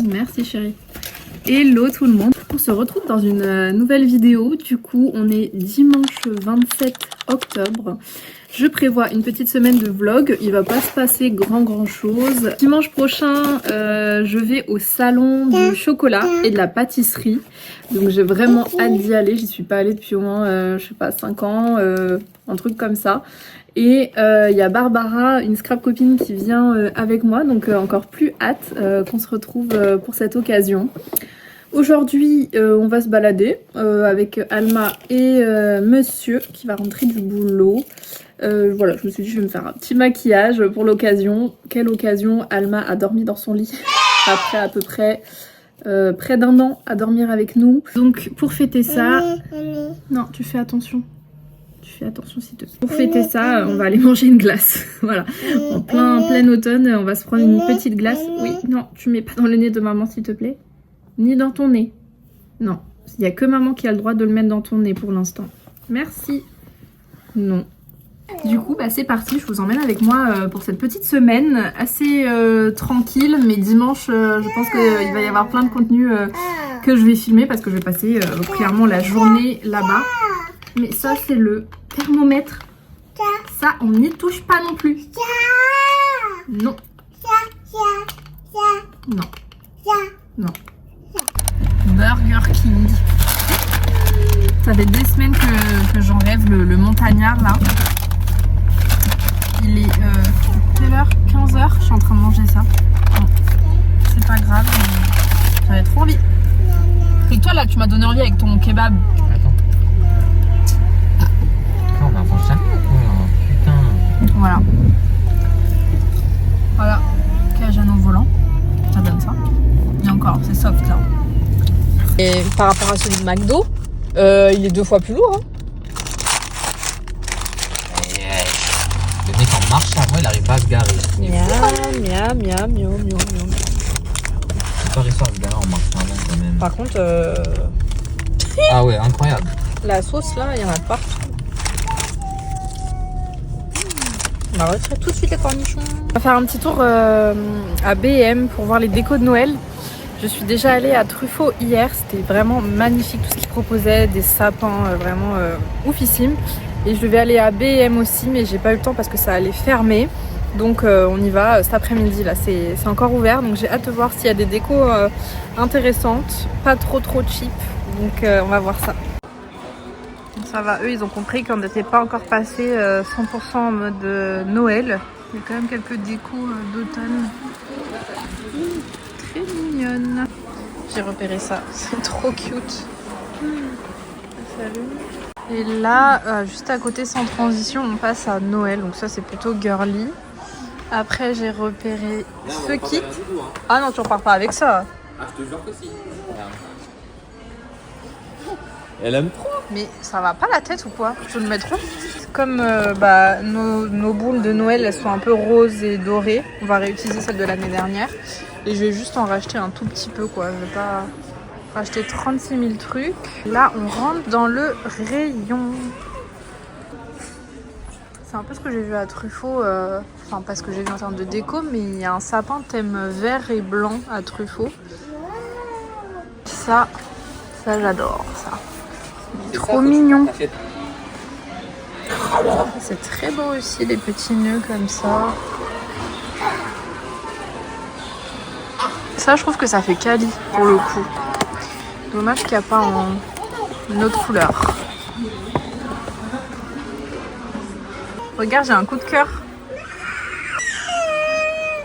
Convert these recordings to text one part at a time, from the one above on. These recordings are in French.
Merci chérie. Hello tout le monde. On se retrouve dans une nouvelle vidéo. Du coup, on est dimanche 27 octobre. Je prévois une petite semaine de vlog. Il va pas se passer grand chose. Dimanche prochain, je vais au salon du chocolat et de la pâtisserie. Donc j'ai vraiment hâte d'y aller. J'y suis pas allée depuis au moins, je sais pas, 5 ans, un truc comme ça. Et il y a Barbara, une scrap copine qui vient avec moi. Donc encore plus hâte qu'on se retrouve pour cette occasion. Aujourd'hui, on va se balader avec Alma et Monsieur qui va rentrer du boulot. Voilà, je me suis dit je vais me faire un petit maquillage pour l'occasion. Quelle occasion! Alma a dormi dans son lit après à peu près près d'un an à dormir avec nous. Donc pour fêter ça... Non, tu fais attention. Tu fais attention s'il te plaît. Pour fêter ça, on va aller manger une glace. Voilà, en plein automne, on va se prendre une petite glace. Oui, non, tu mets pas dans le nez de maman s'il te plaît. Ni dans ton nez. Non, il n'y a que maman qui a le droit de le mettre dans ton nez pour l'instant. Merci. Non. Du coup, bah, c'est parti. Je vous emmène avec moi pour cette petite semaine assez tranquille. Mais dimanche, je pense qu'il va y avoir plein de contenu que je vais filmer parce que je vais passer clairement la journée là-bas. Mais ça, c'est le thermomètre. Ça, on n'y touche pas non plus. Non. Non. Non. Burger King. Ça fait des semaines que j'en rêve, le montagnard là. Il est quelle heure? 15h, je suis en train de manger ça. Bon, c'est pas grave, mais j'avais trop envie. Et toi là, tu m'as donné envie avec ton kebab. Attends. On va faire ça. Oh, putain. Voilà. Voilà. Cage à nos volants. Ça donne ça. Et encore, c'est soft là. Et par rapport à celui de McDo, il est 2 fois plus lourd. Hein. Le mec en marche avant, il arrive pas à se garer. Miam. C'est pas réussi à se garer en marche avant quand même. Par contre, Ah ouais, incroyable. la sauce là, il y en a de partout. On va retirer tout de suite les cornichons. On va faire un petit tour à B&M pour voir les décos de Noël. Je suis déjà allée à Truffaut hier, c'était vraiment magnifique tout ce qu'ils proposaient, des sapins vraiment oufissimes. Et je devais aller à B&M aussi, mais j'ai pas eu le temps parce que ça allait fermer. Donc on y va cet après-midi, là c'est encore ouvert. Donc j'ai hâte de voir s'il y a des décos intéressantes, pas trop cheap. Donc on va voir ça. Ça va, eux ils ont compris qu'on n'était pas encore passé 100% en mode Noël. Il y a quand même quelques décos d'automne. Très mignonne. J'ai repéré ça, c'est trop cute. Salut. Et là, juste à côté sans transition, on passe à Noël, donc ça c'est plutôt girly. Après j'ai repéré ce kit. Ah non, tu repars pas avec ça. Ah, je te jure que si. Elle aime trop. Mais ça va pas la tête ou quoi? Je peux le mettre où? Comme nos boules de Noël, elles sont un peu roses et dorées. On va réutiliser celles de l'année dernière. Et je vais juste en racheter un tout petit peu quoi. Je vais pas racheter 36 000 trucs. Là, on rentre dans le rayon. C'est un peu ce que j'ai vu à Truffaut. Enfin, pas ce que j'ai vu en termes de déco, mais il y a un sapin thème vert et blanc à Truffaut. Ça j'adore ça. Trop mignon. C'est très beau aussi, les petits nœuds comme ça. Ça, je trouve que ça fait quali pour le coup. Dommage qu'il n'y a pas en une autre couleur. Regarde, j'ai un coup de cœur.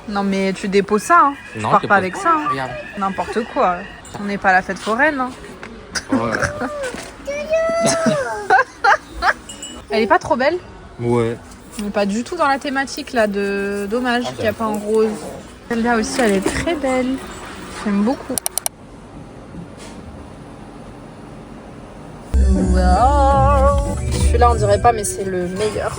Non mais tu déposes ça, hein. Tu pars pas avec ça. Hein. Regarde. N'importe quoi. On n'est pas à la fête foraine. Hein. Ouais. Elle est pas trop belle? Ouais. Mais pas du tout dans la thématique là de dommage qu'il n'y a pas en rose. Celle-là aussi elle est très belle. J'aime beaucoup. Wow. Celui-là on dirait pas mais c'est le meilleur.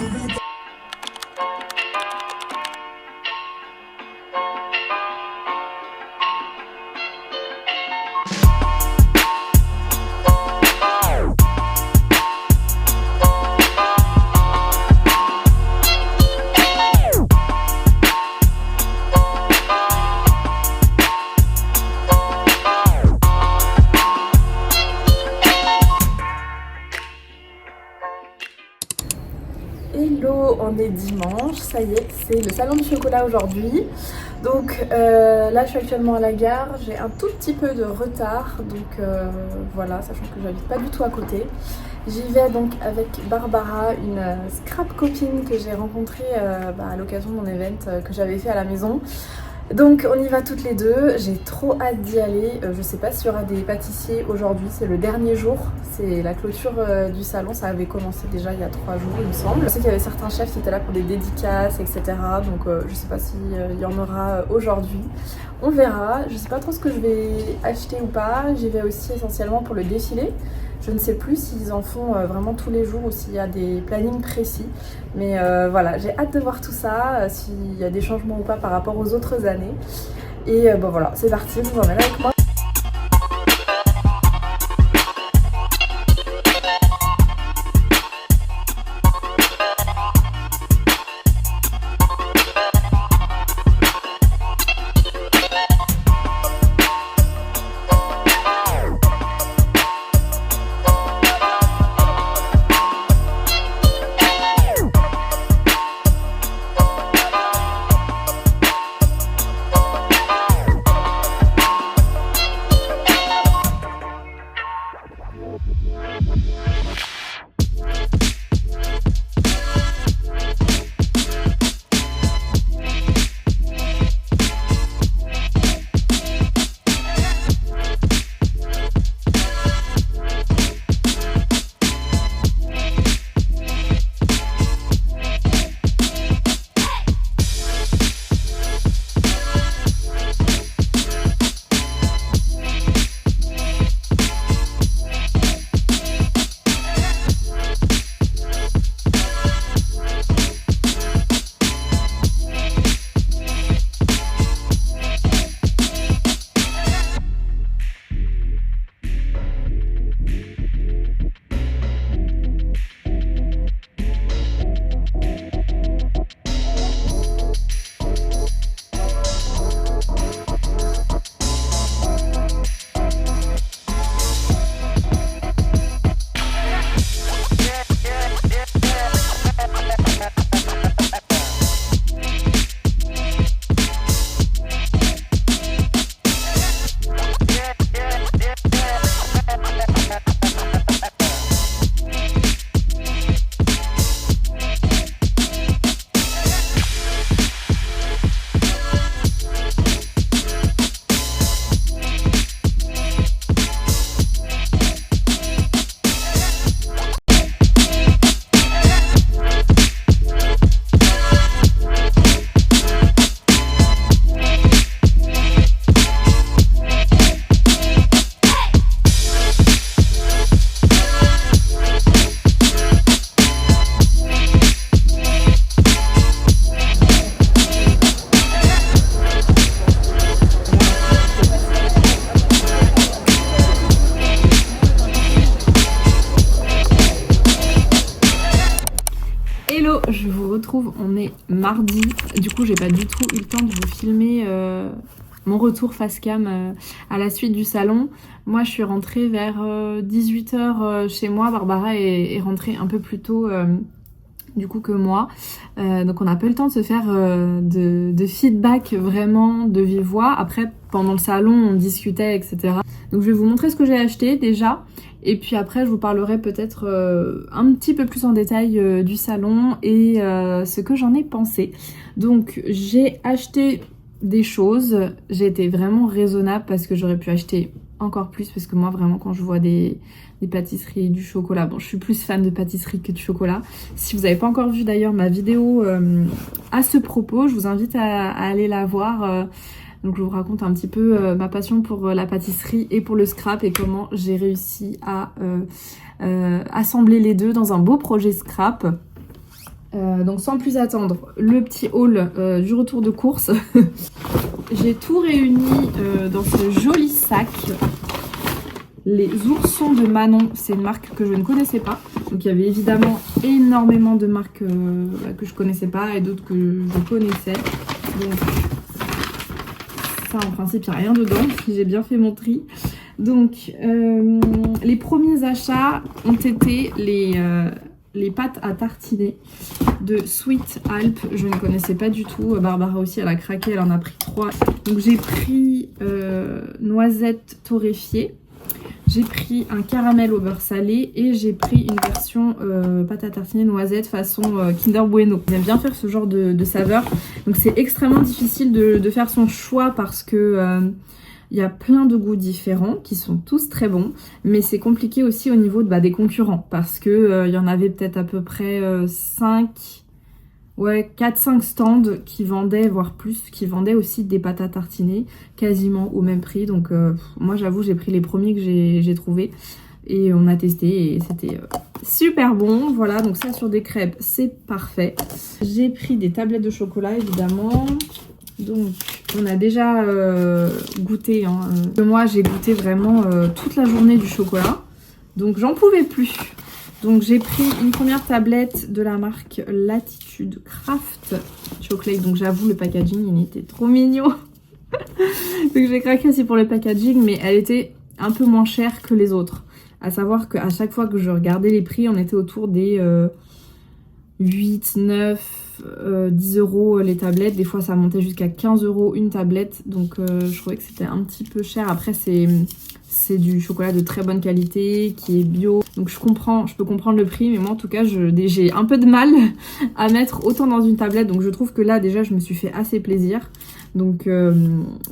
on est dimanche, ça y est, c'est le salon du chocolat aujourd'hui. Donc là je suis actuellement à la gare, j'ai un tout petit peu de retard, donc voilà, sachant que j'habite pas du tout à côté. J'y vais donc avec Barbara, une scrap copine que j'ai rencontrée à l'occasion de mon event que j'avais fait à la maison. Donc on y va toutes les deux, j'ai trop hâte d'y aller, je sais pas s'il y aura des pâtissiers aujourd'hui, c'est le dernier jour, c'est la clôture du salon, ça avait commencé déjà il y a 3 jours il me semble. Je sais qu'il y avait certains chefs qui étaient là pour des dédicaces etc, donc je sais pas s'il y en aura aujourd'hui, on verra, je sais pas trop ce que je vais acheter ou pas, j'y vais aussi essentiellement pour le défilé. Je ne sais plus s'ils en font vraiment tous les jours ou s'il y a des plannings précis. Mais voilà, j'ai hâte de voir tout ça, s'il y a des changements ou pas par rapport aux autres années. Et bon voilà, c'est parti, je vous emmène avec moi. Hello, je vous retrouve, on est mardi, du coup j'ai pas du tout eu le temps de vous filmer mon retour face cam à la suite du salon. Moi je suis rentrée vers 18h chez moi, Barbara est rentrée un peu plus tôt du coup que moi, donc on n'a pas eu le temps de se faire de feedback vraiment de vive voix. Après pendant le salon on discutait etc. Donc je vais vous montrer ce que j'ai acheté déjà. Et puis après, je vous parlerai peut-être un petit peu plus en détail du salon et ce que j'en ai pensé. Donc, j'ai acheté des choses. J'ai été vraiment raisonnable parce que j'aurais pu acheter encore plus. Parce que moi, vraiment, quand je vois des pâtisseries, du chocolat... Bon, je suis plus fan de pâtisserie que de chocolat. Si vous n'avez pas encore vu d'ailleurs ma vidéo à ce propos, je vous invite à aller la voir. Donc je vous raconte un petit peu ma passion pour la pâtisserie et pour le scrap et comment j'ai réussi à assembler les deux dans un beau projet scrap. Donc sans plus attendre, le petit haul du retour de course. J'ai tout réuni dans ce joli sac. Les oursons de Manon, c'est une marque que je ne connaissais pas. Donc il y avait évidemment énormément de marques que je connaissais pas et d'autres que je connaissais. Donc ça en principe il n'y a rien dedans, si j'ai bien fait mon tri. Donc les premiers achats ont été les pâtes à tartiner de Sweet Alp. Je ne connaissais pas du tout. Barbara aussi, elle a craqué, elle en a pris 3. Donc j'ai pris noisettes torréfiées. J'ai pris un caramel au beurre salé et j'ai pris une version pâte à tartiner noisette façon Kinder Bueno. J'aime bien faire ce genre de saveur. Donc c'est extrêmement difficile de faire son choix parce que il y a plein de goûts différents qui sont tous très bons. Mais c'est compliqué aussi au niveau des concurrents parce que il y en avait peut-être à peu près 4-5 stands qui vendaient, voire plus, qui vendaient aussi des pâtes à tartiner quasiment au même prix. Donc moi j'avoue j'ai pris les premiers que j'ai trouvés et on a testé et c'était super bon. Voilà, donc ça sur des crêpes c'est parfait. J'ai pris des tablettes de chocolat évidemment. Donc on a déjà goûté, hein. Moi j'ai goûté vraiment toute la journée du chocolat. Donc j'en pouvais plus. Donc j'ai pris une première tablette de la marque Latitude Craft Chocolate. Donc j'avoue le packaging il était trop mignon. Donc j'ai craqué aussi pour le packaging, mais elle était un peu moins chère que les autres. À savoir qu'à chaque fois que je regardais les prix, on était autour des 8, 9, 10 euros les tablettes. Des fois ça montait jusqu'à 15 euros une tablette. Donc je trouvais que c'était un petit peu cher. Après c'est du chocolat de très bonne qualité, qui est bio. Donc je peux comprendre le prix, mais moi en tout cas j'ai un peu de mal à mettre autant dans une tablette. Donc je trouve que là déjà je me suis fait assez plaisir. Donc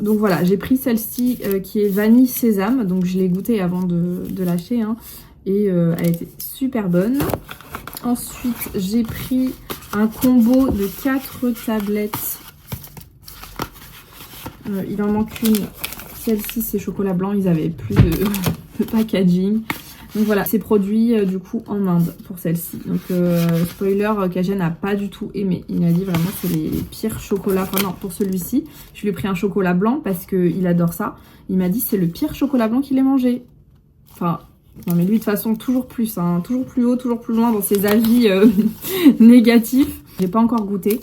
voilà, j'ai pris celle-ci qui est vanille sésame. Donc je l'ai goûtée avant de l'acheter, hein, et elle était super bonne. Ensuite j'ai pris un combo de 4 tablettes. Il en manque une. Celle-ci c'est chocolat blanc, ils avaient plus de packaging. Donc voilà, c'est produit du coup en Inde pour celle-ci. Donc spoiler, Kajen n'a pas du tout aimé. Il a dit vraiment que c'est les pires chocolats. Enfin non, pour celui-ci, je lui ai pris un chocolat blanc parce qu'il adore ça. Il m'a dit c'est le pire chocolat blanc qu'il ait mangé. Enfin, non mais lui de toute façon toujours plus, hein, toujours plus haut, toujours plus loin dans ses avis négatifs. J'ai pas encore goûté.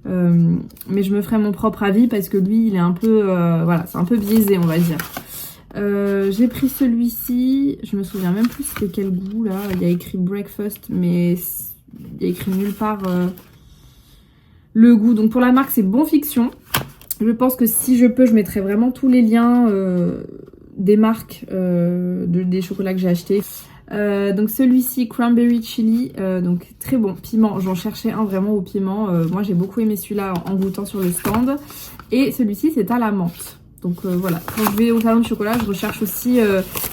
Mais je me ferai mon propre avis parce que lui il est un peu voilà, c'est un peu biaisé on va dire. J'ai pris celui-ci, je me souviens même plus c'était quel goût là, il y a écrit breakfast mais il y a écrit nulle part le goût. Donc pour la marque c'est Bon Fiction. Je pense que si je peux je mettrai vraiment tous les liens des marques des chocolats que j'ai achetés. Donc celui-ci cranberry chili, donc très bon, piment, j'en cherchais un vraiment au piment, moi j'ai beaucoup aimé celui-là en goûtant sur le stand. Et celui-ci c'est à la menthe. Donc voilà, quand je vais au salon de chocolat je recherche aussi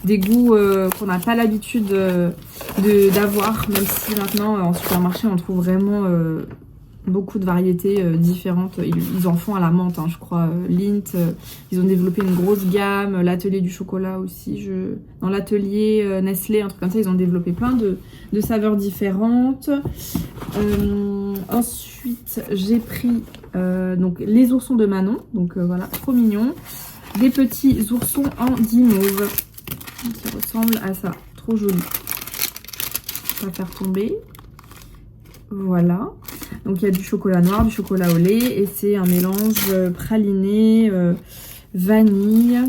des goûts qu'on n'a pas l'habitude d'avoir, même si maintenant en supermarché on trouve vraiment beaucoup de variétés différentes. Ils en font à la menthe, hein, je crois. Lindt, ils ont développé une grosse gamme. L'atelier du chocolat aussi. Dans l'atelier Nestlé, un truc comme ça, ils ont développé plein de saveurs différentes. Ensuite, j'ai pris donc les oursons de Manon. Donc voilà, trop mignon. Des petits oursons en guimauve qui ressemblent à ça. Trop joli. On va faire tomber. Voilà. Donc il y a du chocolat noir, du chocolat au lait et c'est un mélange praliné, vanille,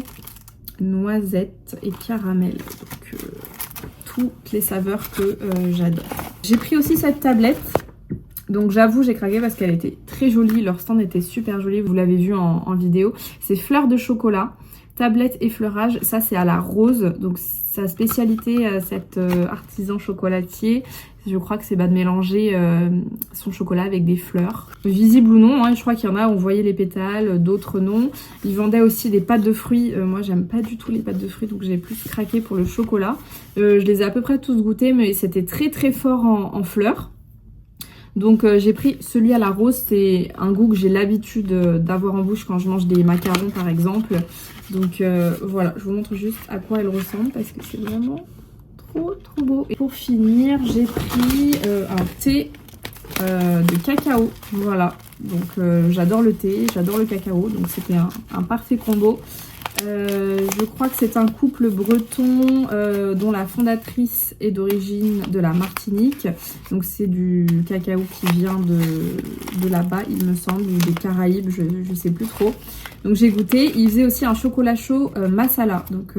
noisette et caramel. Donc toutes les saveurs que j'adore. J'ai pris aussi cette tablette. Donc j'avoue j'ai craqué parce qu'elle était très jolie, leur stand était super joli, vous l'avez vu en vidéo. C'est fleur de chocolat, tablette effleurage, ça c'est à la rose, donc sa spécialité cet artisan chocolatier, je crois que c'est de mélanger son chocolat avec des fleurs. Visible ou non, hein, je crois qu'il y en a, on voyait les pétales, d'autres non. Ils vendaient aussi des pâtes de fruits, moi j'aime pas du tout les pâtes de fruits donc j'ai plus craqué pour le chocolat. Je les ai à peu près tous goûtés mais c'était très très fort en fleurs. Donc j'ai pris celui à la rose, c'est un goût que j'ai l'habitude d'avoir en bouche quand je mange des macarons par exemple. Donc voilà, je vous montre juste à quoi elle ressemble parce que c'est vraiment trop beau. Et pour finir, j'ai pris un thé de cacao, voilà. Donc j'adore le thé, j'adore le cacao, donc c'était un parfait combo. Je crois que c'est un couple breton dont la fondatrice est d'origine de la Martinique. Donc c'est du cacao qui vient de là-bas, il me semble, ou des Caraïbes, je sais plus trop. Donc j'ai goûté. Il faisait aussi un chocolat chaud masala. Donc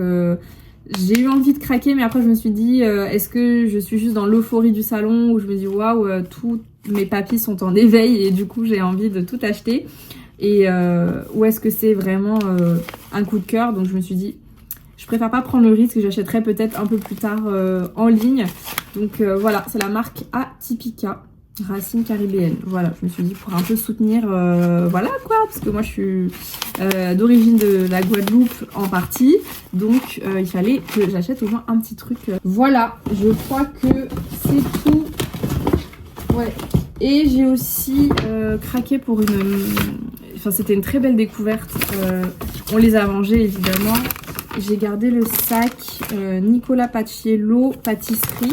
J'ai eu envie de craquer, mais après je me suis dit, est-ce que je suis juste dans l'euphorie du salon où je me dis waouh, tous mes papilles sont en éveil et du coup j'ai envie de tout acheter. Et ou est-ce que c'est vraiment un coup de cœur? Donc je me suis dit, je préfère pas prendre le risque, j'achèterai peut-être un peu plus tard en ligne. Donc voilà, c'est la marque Atypica. Racines caribéennes, voilà, je me suis dit pour un peu soutenir, voilà quoi, parce que moi je suis d'origine de la Guadeloupe en partie, donc il fallait que j'achète au moins un petit truc. Voilà, je crois que c'est tout. Ouais, et j'ai aussi craqué pour enfin c'était une très belle découverte, on les a mangés évidemment. J'ai gardé le sac Nicolas Paciello pâtisserie.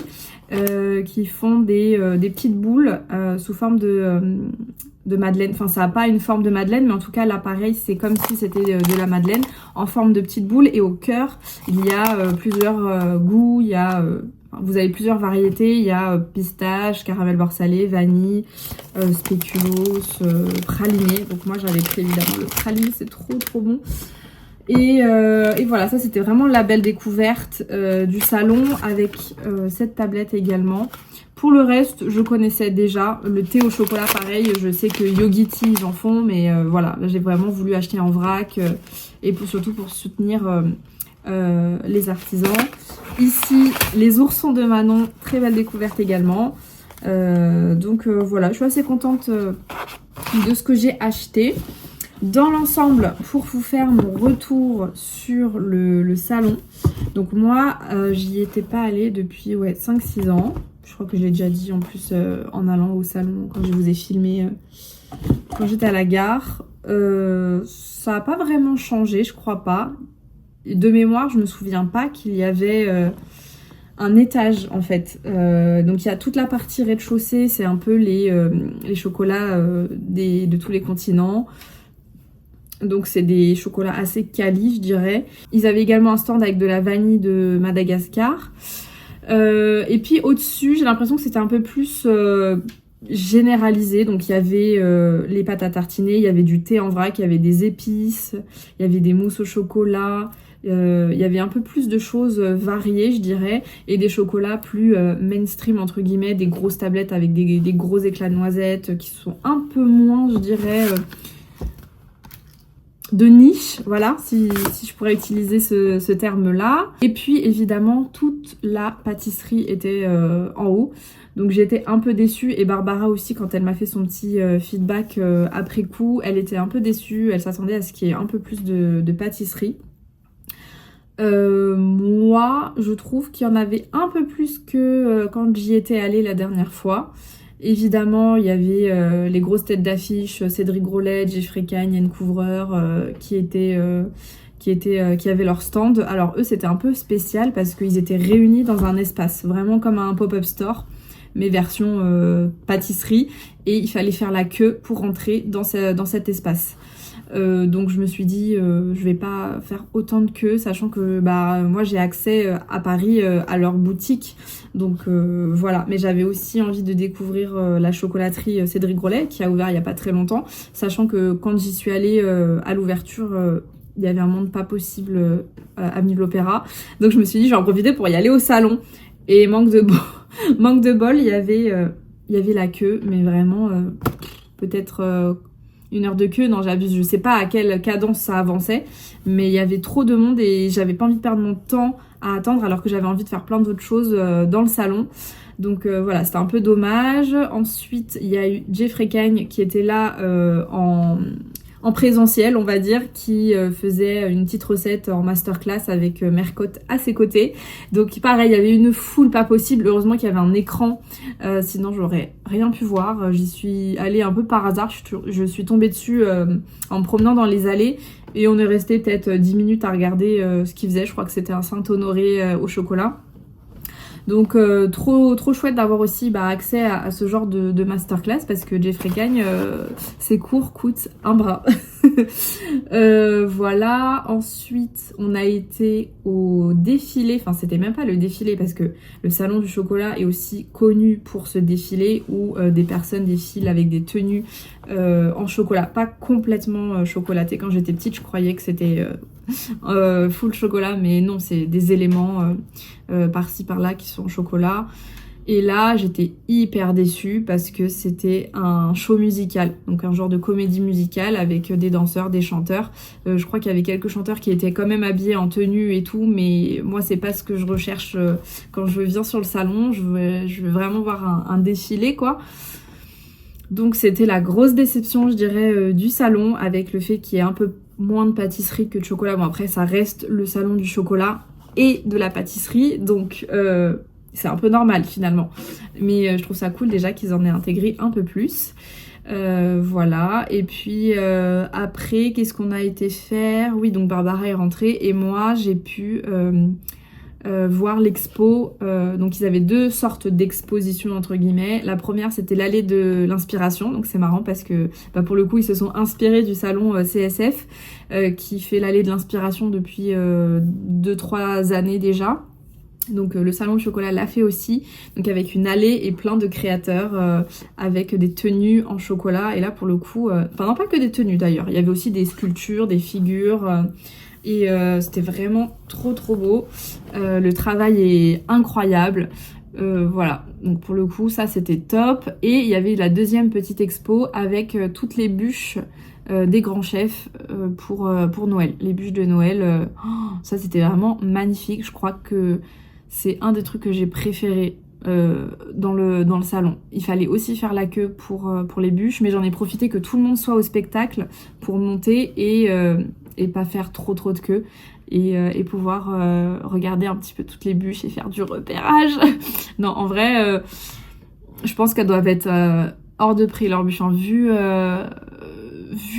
Qui font des petites boules sous forme de madeleine. Enfin, ça n'a pas une forme de madeleine, mais en tout cas, l'appareil, c'est comme si c'était de la madeleine en forme de petites boules. Et au cœur, il y a plusieurs goûts. Il y a, vous avez plusieurs variétés. Il y a pistache, caramel beurre salé, vanille, spéculoos, praliné. Donc moi, j'avais pris évidemment le praliné, c'est trop bon. Et voilà, ça c'était vraiment la belle découverte du salon avec cette tablette également. Pour le reste, je connaissais déjà. Le thé au chocolat, pareil, je sais que Yogiti ils en font, mais voilà, là j'ai vraiment voulu acheter en vrac et surtout pour soutenir les artisans. Ici, les oursons de Manon, très belle découverte également. Donc voilà, je suis assez contente de ce que j'ai acheté. Dans l'ensemble, pour vous faire mon retour sur le salon, donc moi, j'y étais pas allée depuis 5-6 ans. Je crois que je l'ai déjà dit en plus en allant au salon, quand je vous ai filmé quand j'étais à la gare. Ça n'a pas vraiment changé, je crois pas. De mémoire, je me souviens pas qu'il y avait un étage en fait. Donc il y a toute la partie rez-de-chaussée, c'est un peu les chocolats de tous les continents. Donc c'est des chocolats assez quali, je dirais. Ils avaient également un stand avec de la vanille de Madagascar. Et puis au-dessus, j'ai l'impression que c'était un peu plus généralisé. Donc il y avait les pâtes à tartiner, il y avait du thé en vrac, il y avait des épices, il y avait des mousses au chocolat. Il y avait un peu plus de choses variées, je dirais, et des chocolats plus mainstream, entre guillemets, des grosses tablettes avec des gros éclats de noisettes qui sont un peu moins, je dirais... de niche, voilà, si je pourrais utiliser ce terme-là. Et puis, évidemment, toute la pâtisserie était en haut. Donc, j'étais un peu déçue. Et Barbara aussi, quand elle m'a fait son petit feedback après coup, elle était un peu déçue. Elle s'attendait à ce qu'il y ait un peu plus de pâtisserie. Moi, je trouve qu'il y en avait un peu plus que quand j'y étais allée la dernière fois. Évidemment, il y avait les grosses têtes d'affiche, Cédric Grolet, Jeffrey Cagne, Yann Couvreur, qui avaient leur stand. Alors eux, c'était un peu spécial parce qu'ils étaient réunis dans un espace, vraiment comme un pop-up store, mais version pâtisserie. Et il fallait faire la queue pour rentrer dans cet espace. Donc je me suis dit je vais pas faire autant de queue, sachant que moi j'ai accès à Paris à leur boutique, donc voilà. Mais j'avais aussi envie de découvrir la chocolaterie Cédric Grolet qui a ouvert il y a pas très longtemps, sachant que quand j'y suis allée à l'ouverture il y avait un monde pas possible avenue de l'Opéra, donc je me suis dit je vais en profiter pour y aller au salon. Et manque de bol, il y avait la queue, mais vraiment peut-être 1 heure de queue, non j'abuse, je sais pas à quelle cadence ça avançait, mais il y avait trop de monde et j'avais pas envie de perdre mon temps à attendre alors que j'avais envie de faire plein d'autres choses dans le salon. Donc voilà, c'était un peu dommage. Ensuite, il y a eu Jeffrey Cagne qui était là en présentiel, on va dire, qui faisait une petite recette en masterclass avec Mercotte à ses côtés. Donc pareil, il y avait une foule pas possible. Heureusement qu'il y avait un écran, sinon j'aurais rien pu voir. J'y suis allée un peu par hasard, je suis tombée dessus en me promenant dans les allées et on est resté peut-être 10 minutes à regarder ce qu'il faisait. Je crois que c'était un Saint-Honoré au chocolat. Donc trop chouette d'avoir aussi accès à ce genre de masterclass, parce que Jeffrey Cagne, ses cours coûtent un bras. Voilà, ensuite on a été au défilé, enfin c'était même pas le défilé parce que le salon du chocolat est aussi connu pour ce défilé où des personnes défilent avec des tenues en chocolat, pas complètement chocolaté. Quand j'étais petite je croyais que c'était full chocolat, mais non, c'est des éléments par-ci par-là qui sont au chocolat. Et là, j'étais hyper déçue parce que c'était un show musical, donc un genre de comédie musicale avec des danseurs, des chanteurs. Je crois qu'il y avait quelques chanteurs qui étaient quand même habillés en tenue et tout, mais moi, c'est pas ce que je recherche quand je viens sur le salon. Je veux vraiment voir un défilé, quoi. Donc c'était la grosse déception, je dirais, du salon, avec le fait qu'il y ait un peu moins de pâtisserie que de chocolat. Bon, après, ça reste le salon du chocolat et de la pâtisserie, donc c'est un peu normal finalement. Mais je trouve ça cool déjà qu'ils en aient intégré un peu plus. Voilà, et puis après, qu'est-ce qu'on a été faire? Oui, donc Barbara est rentrée et moi, j'ai pu... voir l'expo, donc ils avaient deux sortes d'expositions entre guillemets. La première c'était l'allée de l'inspiration, donc c'est marrant parce que pour le coup ils se sont inspirés du salon CSF qui fait l'allée de l'inspiration depuis 2-3 années déjà. Donc le salon du chocolat l'a fait aussi, donc avec une allée et plein de créateurs avec des tenues en chocolat. Et là pour le coup, enfin non pas que des tenues d'ailleurs, il y avait aussi des sculptures, des figures et c'était vraiment trop beau. Le travail est incroyable. Voilà, donc pour le coup ça c'était top. Et il y avait la deuxième petite expo avec toutes les bûches des grands chefs pour Noël, les bûches de Noël. Ça c'était vraiment magnifique. Je crois que c'est un des trucs que j'ai préféré dans le salon. Il fallait aussi faire la queue pour les bûches, mais j'en ai profité que tout le monde soit au spectacle pour monter et pas faire trop de queue et pouvoir regarder un petit peu toutes les bûches et faire du repérage. Non, en vrai, je pense qu'elles doivent être hors de prix leurs bûches. Vu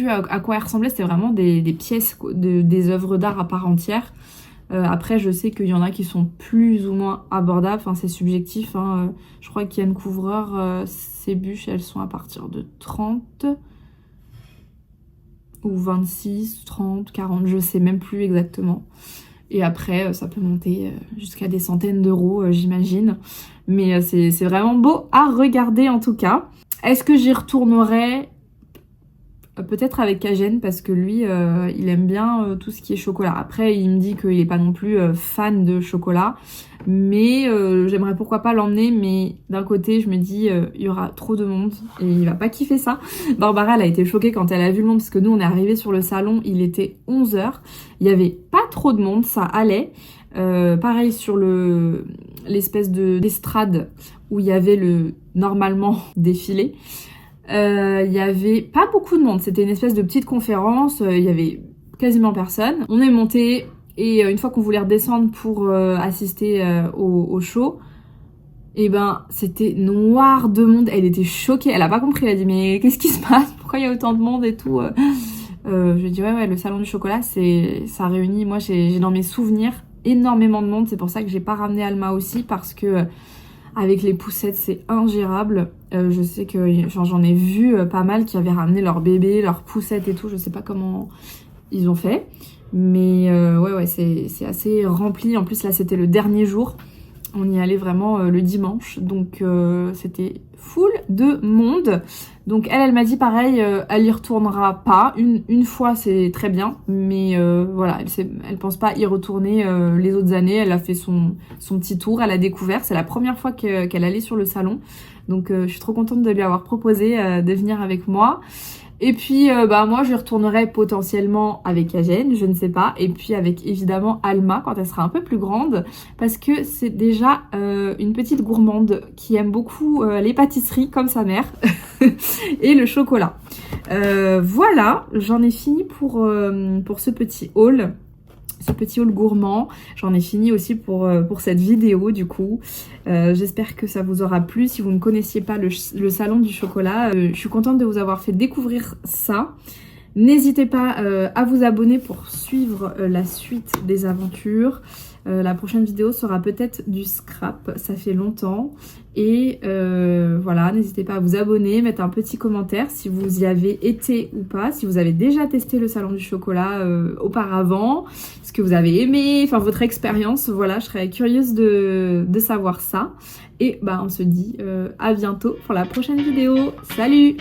à quoi elles ressemblaient, c'était vraiment des pièces, des œuvres d'art à part entière. Après, je sais qu'il y en a qui sont plus ou moins abordables, enfin c'est subjectif. Je crois qu'Yann Couvreur, ses bûches, elles sont à partir de 30 ou 26, 30, 40, je sais même plus exactement. Et après, ça peut monter jusqu'à des centaines d'euros, j'imagine. Mais c'est vraiment beau à regarder en tout cas. Est-ce que j'y retournerai ? Peut-être avec Kajen parce que lui il aime bien tout ce qui est chocolat. Après il me dit qu'il est pas non plus fan de chocolat, mais j'aimerais pourquoi pas l'emmener, mais d'un côté je me dis il y aura trop de monde et il va pas kiffer ça. Barbara elle a été choquée quand elle a vu le monde parce que nous on est arrivé sur le salon, il était 11h, il y avait pas trop de monde, ça allait. Pareil sur l'espèce d'estrade où il y avait le normalement défilé. Il y avait pas beaucoup de monde, c'était une espèce de petite conférence, il y avait quasiment personne. On est monté et une fois qu'on voulait redescendre pour assister au show, et ben c'était noir de monde. Elle était choquée, elle a pas compris, elle a dit mais qu'est-ce qui se passe, pourquoi il y a autant de monde et tout. Je lui ai dit ouais le salon du chocolat ça réunit, moi j'ai dans mes souvenirs énormément de monde, c'est pour ça que j'ai pas ramené Alma aussi parce que avec les poussettes c'est ingérable. Je sais que j'en ai vu pas mal qui avaient ramené leur bébé, leurs poussettes et tout, je sais pas comment ils ont fait, mais ouais c'est assez rempli. En plus là c'était le dernier jour, on y allait vraiment le dimanche, donc c'était full de monde. Donc elle m'a dit pareil, elle y retournera pas, une fois c'est très bien, mais voilà, elle pense pas y retourner les autres années. Elle a fait son petit tour, elle a découvert, c'est la première fois qu'elle allait sur le salon, donc je suis trop contente de lui avoir proposé de venir avec moi. Et puis moi je retournerai potentiellement avec Kajen, je ne sais pas, et puis avec évidemment Alma quand elle sera un peu plus grande, parce que c'est déjà une petite gourmande qui aime beaucoup les pâtisseries comme sa mère et le chocolat. Voilà, j'en ai fini pour ce petit haul. Ce petit haul gourmand, j'en ai fini aussi pour cette vidéo du coup. J'espère que ça vous aura plu. Si vous ne connaissiez pas le salon du chocolat, je suis contente de vous avoir fait découvrir ça. N'hésitez pas à vous abonner pour suivre la suite des aventures. La prochaine vidéo sera peut-être du scrap, ça fait longtemps. Et voilà, n'hésitez pas à vous abonner, mettre un petit commentaire si vous y avez été ou pas, si vous avez déjà testé le salon du chocolat auparavant, ce que vous avez aimé, enfin votre expérience, voilà, je serais curieuse de savoir ça. Et on se dit à bientôt pour la prochaine vidéo. Salut!